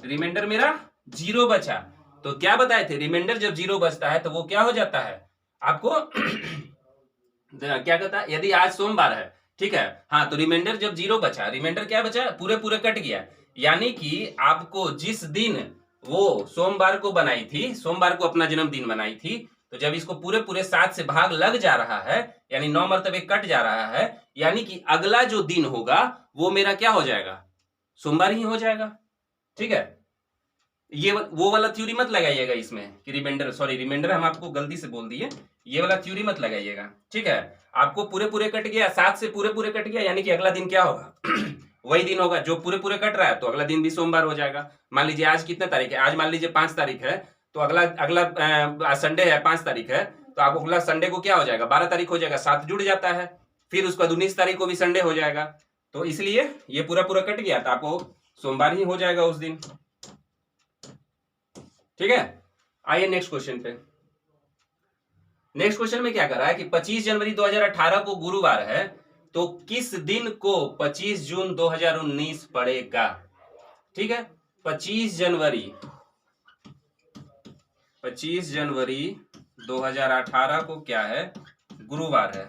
रिमाइंडर मेरा 0 बचा। तो क्या बताए थे? रिमाइंडर जब 0 बचता है तो वो क्या हो जाता है आपको क्या कहता है? यदि आज सोमवार है, ठीक है, हाँ, तो रिमाइंडर जब 0 बचा, रिमाइंडर क्या बचा? पूरे पूरे कट गया। यानी कि आपको जिस दिन वो सोमवार को बनाई थी, सोमवार को अपना जन्मदिन बनाई थी, तो जब इसको पूरे पूरे 7 से भाग लग जा रहा है, यानी 9 मरतबे कट जा रहा है, यानी कि अगला जो दिन होगा वो मेरा क्या हो जाएगा? सोमवार ही हो जाएगा। ठीक है, ये वो वाला थ्योरी मत लगाइएगा इसमें कि रिमाइंडर हम आपको गलती से बोल दिए, ये वाला थ्योरी मत लगाइएगा। ठीक है, आपको पूरे पूरे कट गया, 7 से पूरे पूरे कट गया, यानी कि अगला दिन क्या होगा? वही दिन होगा जो पूरे पूरे कट रहा है, तो अगला दिन भी सोमवार हो जाएगा। मान लीजिए आज कितने तारीख है? आज मान लीजिए 5 तारीख है, तो अगला संडे है, 5 तारीख है, तो आपको अगला संडे को क्या हो जाएगा? 12 तारीख हो जाएगा, 7 जुड़ जाता है, फिर उसके बाद 19 तारीख को भी संडे हो जाएगा। तो इसलिए ये पूरा पूरा कट गया तो आपको सोमवार ही हो जाएगा उस दिन। ठीक है, आइए नेक्स्ट क्वेश्चन पे। नेक्स्ट क्वेश्चन में क्या कर रहा है कि 25 जनवरी 2018 को गुरुवार है, तो किस दिन को 25 जून 2019 पड़ेगा? ठीक है, 25 जनवरी 2018 को क्या है? गुरुवार है,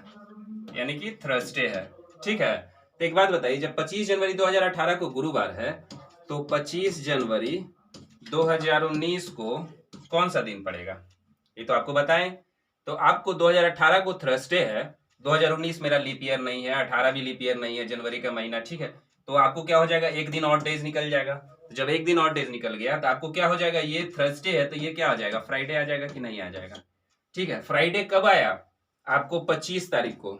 यानी कि थर्सडे है। ठीक है, तो एक बात बताइए, जब 25 जनवरी 2018 को गुरुवार है तो 25 जनवरी 2019 को कौन सा दिन पड़ेगा? ये तो आपको बताएं। तो आपको 2018 को थर्सडे है, 2019 मेरा लीप ईयर नहीं है, 18 भी लीप ईयर नहीं है, जनवरी का महीना। ठीक है, तो आपको क्या हो जाएगा? एक दिन और डेज निकल जाएगा। तो जब एक दिन और डेज निकल गया तो आपको क्या हो जाएगा? ये थर्सडे है तो ये क्या आ जाएगा? फ्राइडे आ जाएगा कि नहीं आ जाएगा? ठीक है, फ्राइडे कब आया आपको? 25 तारीख को,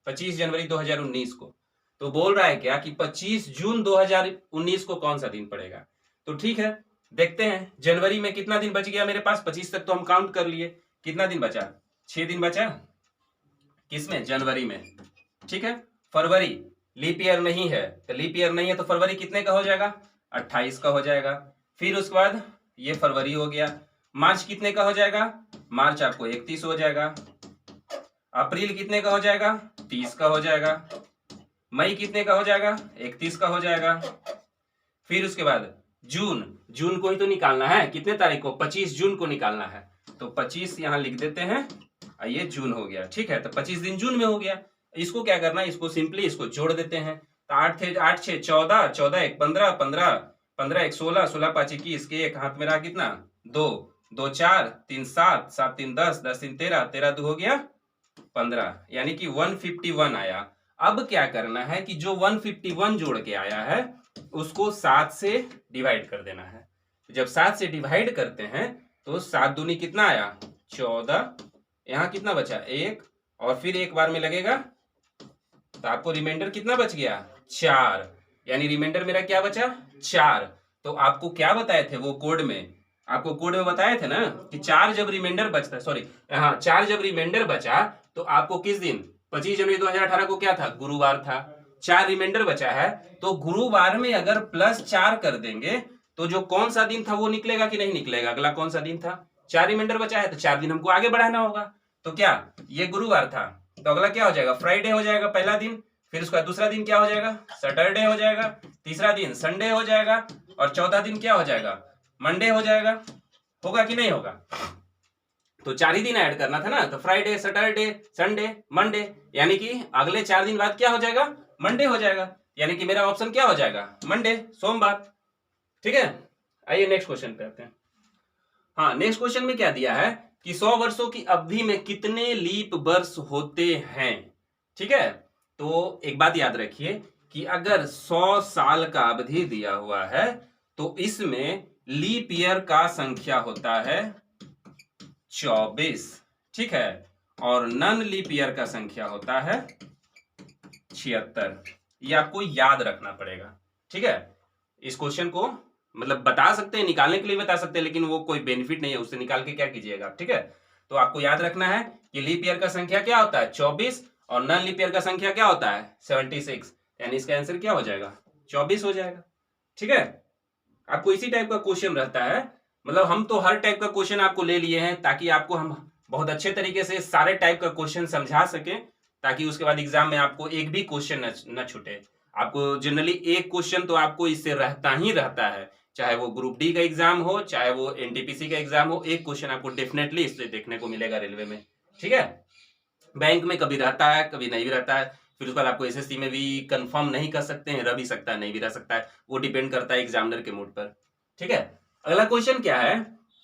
25 जनवरी 2019 को। तो बोल रहा है क्या कि 25 जून 2019 को कौन सा दिन पड़ेगा? तो ठीक है, देखते हैं जनवरी में कितना दिन बच गया मेरे पास। 25 तक तो हम काउंट कर लिए, कितना दिन बचा? 6 दिन बचा। किसमें? जनवरी में। ठीक है, फरवरी लीप ईयर नहीं है, तो लीप ईयर नहीं है तो फरवरी कितने का हो जाएगा? 28 का हो जाएगा। फिर उसके बाद ये फरवरी हो गया। मार्च कितने का हो जाएगा? मार्च आपको 31 हो जाएगा। अप्रैल कितने का हो जाएगा? 30 का हो जाएगा। मई कितने का हो जाएगा? 31 का हो जाएगा। फिर उसके बाद जून को ही तो निकालना है, कितने तारीख को? 25 जून को निकालना है, तो 25 यहां लिख देते हैं, ये जून हो गया। ठीक है, तो 25 दिन जून में हो गया। इसको क्या करना है? इसको सिंपली इसको जोड़ देते हैं। तो 8 6 14, 14 1 15, 15 15 1 16, 16 5 21 के एक हाथ में रहा कितना? 2 2 4 3 7 7 3 10 10 3 13 13 2 हो गया 15, यानी कि 151 आया। अब क्या करना है कि जो 151 जोड़ के आया है उसको 7 से डिवाइड कर देना है। जब 7 से डिवाइड करते हैं तो 7 दूनी कितना आया? 14। यहां कितना बचा? 1, और फिर एक बार में लगेगा तो आपको रिमाइंडर कितना बच गया? 4, यानी रिमाइंडर मेरा क्या बचा? 4। तो आपको क्या बताए थे वो कोड में? आपको कोड में बताए थे ना कि 4 जब रिमाइंडर बचता, 4 जब रिमाइंडर बचा तो आपको किस दिन? 25 जनवरी 2018 को क्या था? गुरुवार था। 4 रिमाइंडर बचा है तो गुरुवार में अगर +4 कर देंगे तो जो कौन सा दिन था वो निकलेगा कि नहीं निकलेगा? अगला कौन सा दिन था? 4 रिमाइंडर बचा है तो 4 दिन हमको आगे बढ़ाना होगा। तो क्या ये गुरुवार था, तो अगला क्या हो जाएगा? फ्राइडे हो जाएगा पहला दिन। फिर उसका दूसरा दिन क्या हो जाएगा? सैटरडे हो जाएगा। तीसरा दिन संडे हो जाएगा, और चौथा दिन क्या हो जाएगा? मंडे हो जाएगा। होगा कि नहीं होगा? तो 4 ही दिन ऐड करना था ना, तो फ्राइडे, सैटरडे, संडे, मंडे, यानी कि अगले 4 दिन बाद क्या हो जाएगा? मंडे हो जाएगा। यानी कि मेरा ऑप्शन क्या हो जाएगा? मंडे, सोमवार। ठीक है, आइए नेक्स्ट क्वेश्चन पे आते हैं। हाँ, नेक्स्ट क्वेश्चन में क्या दिया है कि 100 वर्षों की अवधि में कितने लीप वर्ष होते हैं? ठीक है, तो एक बात याद रखिए कि अगर 100 साल का अवधि दिया हुआ है तो इसमें लीप ईयर का संख्या होता है 24। ठीक है, और नन लीप ईयर का संख्या होता है 76। ये आपको याद रखना पड़ेगा, ठीक है। इस क्वेश्चन को मतलब बता सकते हैं, निकालने के लिए बता सकते हैं, लेकिन वो कोई बेनिफिट नहीं है, उससे निकाल के क्या कीजिएगा, ठीक है। तो आपको याद रखना है कि लीप ईयर का संख्या क्या होता है 24 और नन लीप ईयर का संख्या क्या होता है 76, यानी इसका आंसर क्या हो जाएगा 24 हो जाएगा, ठीक है। आपको इसी टाइप का क्वेश्चन रहता है, मतलब हम तो हर टाइप का क्वेश्चन आपको ले लिए हैं ताकि आपको हम बहुत अच्छे तरीके से सारे टाइप का क्वेश्चन समझा सकें, ताकि उसके बाद एग्जाम में आपको एक भी क्वेश्चन न छूटे। आपको जनरली एक क्वेश्चन तो आपको इससे रहता ही रहता है, चाहे वो ग्रुप डी का एग्जाम हो, चाहे वो एनटीपीसी का एग्जाम हो, एक क्वेश्चन आपको डेफिनेटली इससे देखने को मिलेगा रेलवे में, ठीक है। बैंक में कभी रहता है, कभी नहीं भी रहता है, फिर उसके बाद आपको एसएससी में भी कंफर्म नहीं कर सकते हैं, रह भी सकता है, नहीं भी रह सकता है, वो डिपेंड करता है एग्जामिनर के मूड पर, ठीक है। अगला क्वेश्चन क्या है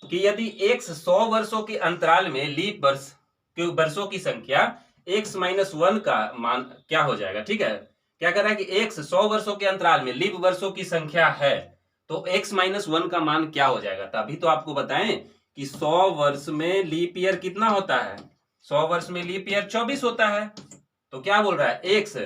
कि यदि x 100 वर्षों के अंतराल में लीप वर्ष के वर्षों की संख्या x-1 का मान क्या हो जाएगा, ठीक है। क्या कर रहा है कि x 100 वर्षों के अंतराल में लीप वर्षों की संख्या है, तो x-1 का मान क्या हो जाएगा। तभी तो आपको बताएं कि 100 वर्ष में लीप ईयर कितना होता है, 100 वर्ष में लीप ईयर 24 होता है। तो क्या बोल रहा है x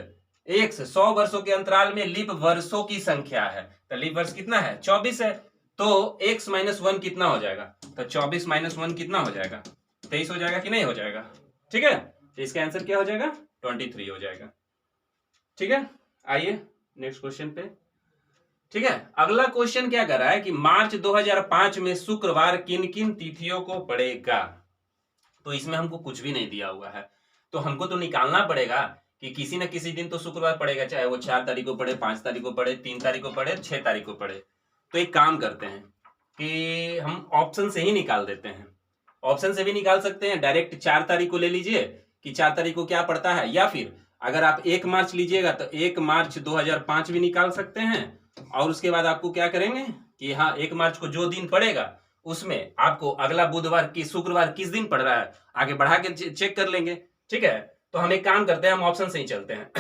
100 वर्षों के अंतराल में लीप वर्षों की संख्या है, तो लीप वर्ष कितना है 24 है, तो x-1 कितना हो जाएगा, तो 24 - 1 कितना हो जाएगा 23 हो जाएगा कि नहीं हो जाएगा, ठीक है। तो इसका आंसर क्या हो जाएगा 23 हो जाएगा, ठीक है। आइए नेक्स्ट क्वेश्चन पे, ठीक है। अगला क्वेश्चन क्या कर रहा है कि मार्च 2005 में शुक्रवार किन किन तिथियों को पड़ेगा। तो इसमें हमको कुछ भी नहीं दिया हुआ है, तो हमको तो निकालना पड़ेगा कि किसी न किसी दिन तो शुक्रवार पड़ेगा, चाहे वो 4 तारीख को पड़े, 5 तारीख को पड़े, 3 तारीख को पड़े, 6 तारीख को पड़े। तो एक काम करते हैं कि हम ऑप्शन से ही निकाल देते हैं, ऑप्शन से भी निकाल सकते हैं, डायरेक्ट 4 तारीख को ले लीजिए कि 4 तारीख को क्या पड़ता है, या फिर अगर आप 1 मार्च लीजिएगा तो 1 मार्च 2005 भी निकाल सकते हैं, और उसके बाद आपको क्या करेंगे कि हाँ 1 मार्च को जो दिन पड़ेगा उसमें आपको अगला बुधवार की शुक्रवार किस दिन पड़ रहा है आगे बढ़ा के चेक कर लेंगे, ठीक है। तो हम एक काम करते हैं, हम ऑप्शन से ही चलते हैं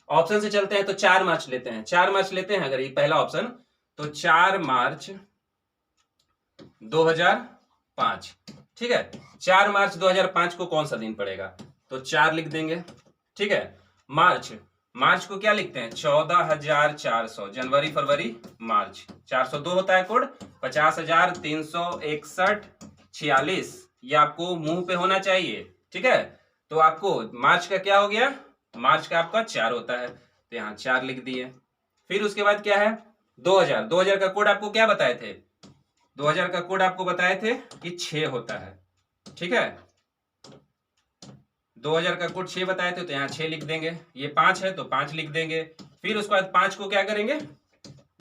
ऑप्शन से चलते हैं, तो 4 मार्च लेते हैं, 4 मार्च लेते हैं अगर ये पहला ऑप्शन, तो 4 मार्च 2005, ठीक है। 4 मार्च 2005 को कौन सा दिन पड़ेगा, तो 4 लिख देंगे, ठीक है। मार्च को क्या लिखते हैं 14,400, जनवरी फरवरी मार्च 402 होता है कोड, 50,361 46, ये आपको मुंह पे होना चाहिए, ठीक है। तो आपको मार्च का क्या हो गया, मार्च का आपका 4 होता है, तो यहाँ 4 लिख दिए। फिर उसके बाद क्या है 2000 का कोड आपको क्या बताए थे, 2000 का कोड आपको बताए थे कि 6 होता है, ठीक है। 2000 का कोड 6 बताए थे, तो यहाँ 6 लिख देंगे, ये 5 है तो 5 लिख देंगे। फिर उसके बाद 5 को क्या करेंगे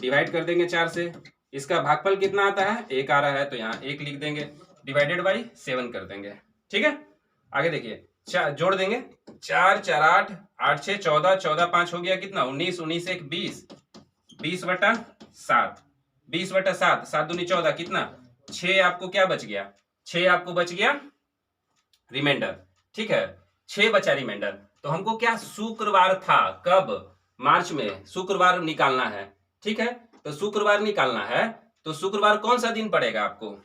डिवाइड कर देंगे 4 से, इसका भागफल कितना आता है 1 आ रहा है, तो यहाँ 1 लिख देंगे, डिवाइडेड बाई 7 कर देंगे, ठीक है। आगे देखिए जोड़ देंगे 4 4 8 8 6 14, 14 5 हो गया कितना 19, 19 1 20, 20/7, 20/7, 7 दूनी 14 कितना 6 आपको क्या बच गया, 6 आपको बच गया रिमाइंडर, ठीक है, 6 बचा रिमाइंडर। तो हमको क्या शुक्रवार था, कब मार्च में शुक्रवार निकालना है, ठीक है। तो शुक्रवार निकालना है, तो शुक्रवार कौन सा दिन पड़ेगा आपको,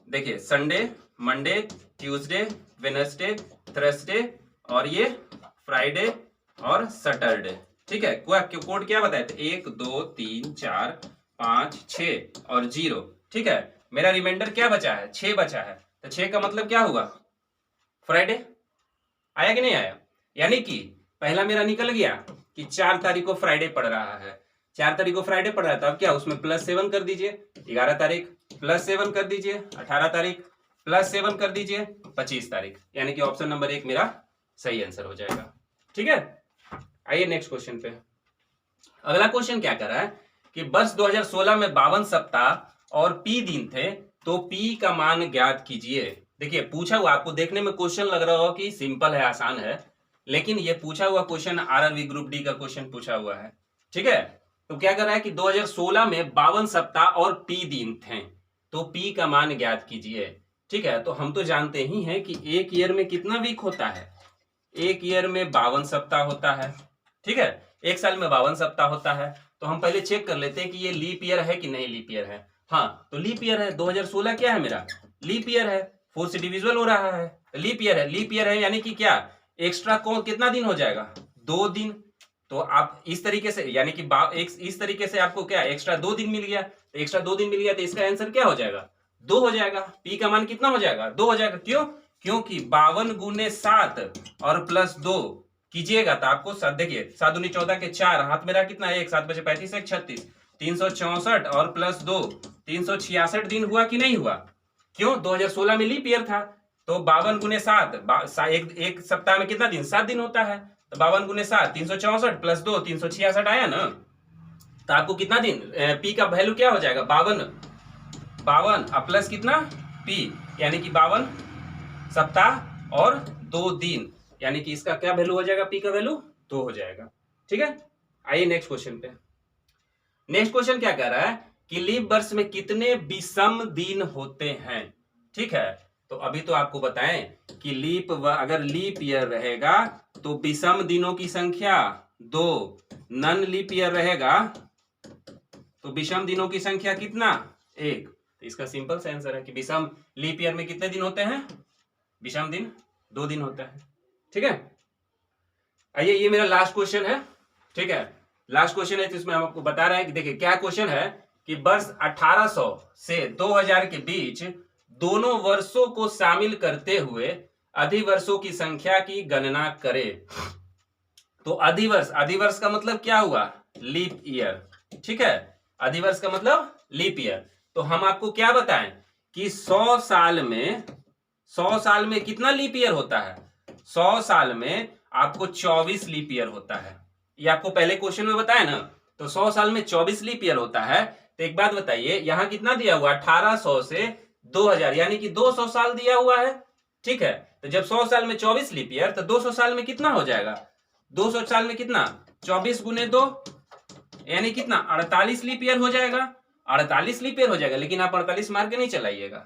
देखिए Sunday, Monday, Tuesday, Wednesday, Thursday और ये फ्राइडे और सैटरडे, ठीक है। कोड क्या बताए थे 1 2 3 4 5 6 और 0, ठीक है। मेरा रिमाइंडर क्या बचा है 6 बचा है, तो 6 का मतलब क्या होगा फ्राइडे, आया कि नहीं आया, यानी कि पहला मेरा निकल गया कि 4 तारीख को फ्राइडे पड़ रहा है, 4 तारीख को फ्राइडे पड़ रहा है, तो अब क्या उसमें +7 कर दीजिए, 11 तारीख +7 कर दीजिए, 18 तारीख +7 कर दीजिए, 25 तारीख, यानी कि ऑप्शन नंबर 1 मेरा सही आंसर हो जाएगा, ठीक है। आइए नेक्स्ट क्वेश्चन पे। अगला क्वेश्चन क्या कर रहा है कि वर्ष 2016 में 52 सप्ताह और P दिन थे, तो P का मान ज्ञात कीजिए। देखिए पूछा हुआ, आपको देखने में क्वेश्चन लग रहा हो कि सिंपल है, आसान है, लेकिन ये पूछा हुआ क्वेश्चन आरआरबी ग्रुप डी का क्वेश्चन पूछा हुआ है, ठीक है। तो क्या कर रहा है कि 2016 में 52 सप्ताह और P दिन थे, तो P का मान ज्ञात कीजिए, ठीक है। तो हम तो जानते ही हैं कि एक ईयर में कितना वीक होता है, एक ईयर में 52 सप्ताह होता है, ठीक है, एक साल में 52 सप्ताह होता है। तो हम पहले चेक कर लेते हैं कि ये लीप ईयर है कि नहीं लीप ईयर है। हाँ तो लीप ईयर है, 2016 क्या है मेरा लीप ईयर है, 4 से डिविजिबल हो रहा है, लीप ईयर है, लीप ईयर है यानी कि क्या एक्स्ट्रा कौन कितना दिन हो जाएगा, 2 दिन। तो आप इस तरीके से यानी कि इस तरीके से आपको क्या एक्स्ट्रा 2 दिन मिल गया, तो एक्स्ट्रा 2 दिन मिल गया तो इसका आंसर क्या हो जाएगा, 2 हो जाएगा। पी का मान कितना हो जाएगा, 2 हो जाएगा। क्यों, क्योंकि 52 गुने 7 और प्लस 2 कीजिएगा तो आपको देखिए 7 दूनी 14 के 4 हाथ में रहा कितना, 1 7 बचे 35 1 36 364 और प्लस 2 366 दिन हुआ कि नहीं हुआ। क्यों, 2016 में लीप ईयर था, तो 52 गुने 7 एक सप्ताह में कितना दिन, 7 दिन होता है, तो 52 गुने 7 364 प्लस 2 366 आया ना। तो आपको कितना दिन, पी का वैल्यू क्या हो जाएगा, 52 प्लस कितना पी, यानी कि 52 सप्ताह और 2 दिन, यानी कि इसका क्या वैल्यू हो जाएगा, पी का वैल्यू 2 हो जाएगा। ठीक है, आइए नेक्स्ट क्वेश्चन पे। नेक्स्ट क्वेश्चन क्या कह रहा है कि लीप वर्ष में कितने विषम दिन होते हैं। ठीक है, तो अभी तो आपको बताएं कि अगर लीप ईयर रहेगा तो विषम दिनों की संख्या 2, नन लीप ईयर रहेगा तो विषम दिनों की संख्या कितना, 1। तो इसका सिंपल सा आंसर है कि विषम लीप ईयर में कितने दिन होते हैं, विषम दिन 2 दिन होता है। ठीक है, आइए ये मेरा लास्ट क्वेश्चन है। ठीक है, लास्ट क्वेश्चन है, तो इसमें हम आपको बता रहे हैं कि देखिए क्या क्वेश्चन है कि वर्ष 1800 से 2000 के बीच दोनों वर्षों को शामिल करते हुए अधिवर्षों की संख्या की गणना करें। तो अधिवर्ष का मतलब क्या हुआ, लीप ईयर। ठीक है, अधिवर्ष का मतलब लीप ईयर। तो हम आपको क्या बताएं कि 100 साल में कितना लीप ईयर होता है, 100 साल में आपको 24 लीप ईयर होता है। ये आपको पहले क्वेश्चन में बताया ना, तो 100 साल में 24 लीप ईयर होता है। तो एक बात बताइए, यहां कितना दिया हुआ, 1800 से 2000 यानी कि 200 साल दिया हुआ है। ठीक है, तो जब 100 साल में 24 लीप ईयर तो 200 साल में कितना हो जाएगा, 200 साल में कितना, 24 गुने 2 यानी कितना, 48 लीप ईयर हो जाएगा। 48 लीप ईयर हो जाएगा, लेकिन आप 48 मार के नहीं चलाइएगा।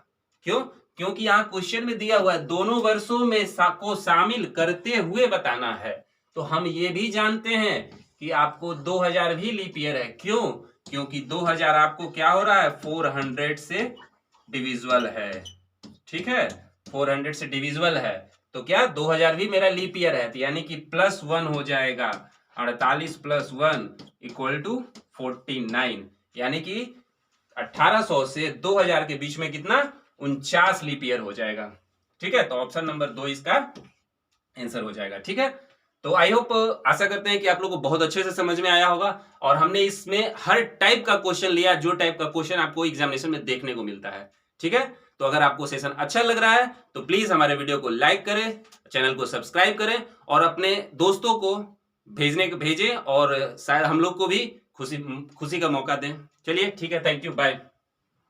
क्यों, क्योंकि यहाँ क्वेश्चन में दिया हुआ है दोनों वर्षों में को शामिल करते हुए बताना है। तो हम ये भी जानते हैं कि आपको 2000 भी लीप ईयर है। क्यों, क्योंकि 2000 आपको क्या हो रहा है, 400 से डिविजिबल है। ठीक है, 400 से डिविजिबल है, तो क्या 2000 भी मेरा लीप ईयर है, यानी कि +1 हो जाएगा। 48 + 1 = 49, यानी कि 1800 से 2000 के बीच में कितना, 49 लीप ईयर हो जाएगा। ठीक है, तो ऑप्शन नंबर 2 इसका आंसर हो जाएगा। ठीक है, तो आई होप, आशा करते हैं कि आप लोगों को बहुत अच्छे से समझ में आया होगा, और हमने इसमें हर टाइप का क्वेश्चन लिया, जो टाइप का क्वेश्चन आपको एग्जामिनेशन में देखने को मिलता है। ठीक है, तो अगर आपको सेशन अच्छा लग रहा है तो प्लीज हमारे वीडियो को लाइक करें, चैनल को सब्सक्राइब करें और अपने दोस्तों को भेजें, और शायद हम लोग को भी खुशी का मौका दें। चलिए ठीक है, थैंक यू, बाय।